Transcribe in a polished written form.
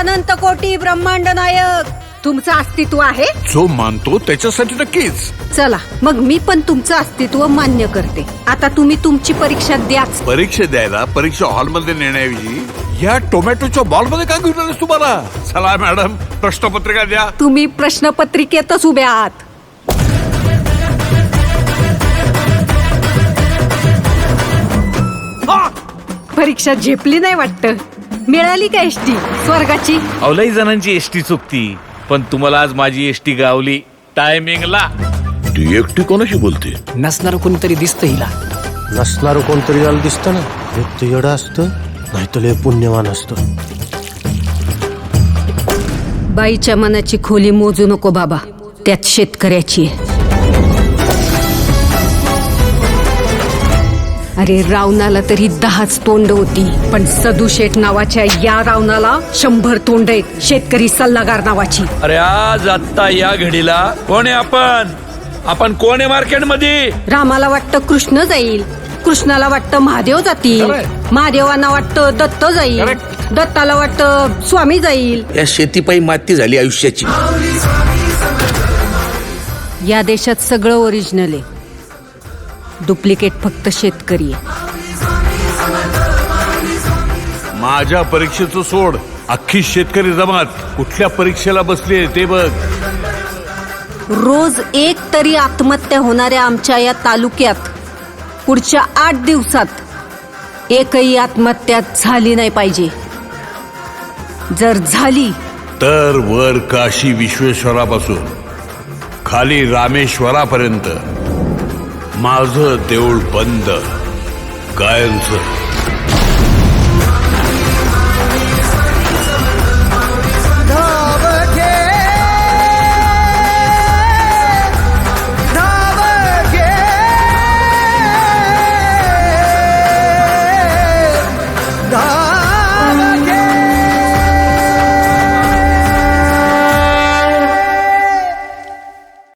अनंत कोटी ब्रह्मांड नायक तुमचं अस्तित्व आहे. जो मानतो त्याच्यासाठी नक्कीच. चला मग मी पण तुमचं अस्तित्व मान्य करते. आता तुम्ही तुमची परीक्षा द्याच. परीक्षा द्यायला परीक्षा हॉलमध्ये नेण्याऐवजी या टोमॅटोच्या बॉलमध्ये का घेऊन आलेस तुम्हाला? चला मॅडम, प्रश्नपत्रिका द्या. तुम्ही प्रश्नपत्रिकेतच उभ्या आहात. परीक्षा झेपली नाही वाटतं. मिळाली का एसटी स्वर्गाची? अवलाई जणांची एसटी चुकती, पण तुम्हाला आज माझी एसटी गावली टायमिंगला. ती एकटी कोणाशी बोलते? नसणार कोणतरी दिसतं हिला. नसणार कोणतरी याला दिसतं ना. एक तर येडं असतं, नाहीतर लय पुण्यवान असतं. बाईच्या मनाची खोली मोजू नको बाबा, त्यात शेतकऱ्याची आहे. अरे रावणाला तरी 10च तोंड होती, पण सदू शेठ नावाच्या या रावणाला 100 तोंड आहेत. शेतकरी सल्लागार नावाची. अरे आज आत्ता या घडीला कोण आहे आपण कोण आहे मार्केटमध्ये? रामाला वाटतं कृष्ण जाईल, कृष्णाला वाटतं महादेव जातील, महादेवांना वाटतं दत्त जाईल, दत्ताला वाटतं स्वामी जाईल. या शेतीपायी माती झाली आयुष्याची. या देशात सगळं ओरिजिनल आहे, डुप्लिकेट फक्त शेतकरी आहे. माझ्या परीक्षेचं सोड, अख्खी शेतकरी जमात कुठल्या परीक्षेला बसली ते बघ. रोज एक तरी आत्महत्या होणाऱ्या आमच्या या तालुक्यात पुढच्या 8 दिवसात एकही आत्महत्या झाली नाही पाहिजे. जर झाली तर वर काशी विश्वेश्वरापासून खाली रामेश्वरापर्यंत माझं देऊळ बंद कायमचं.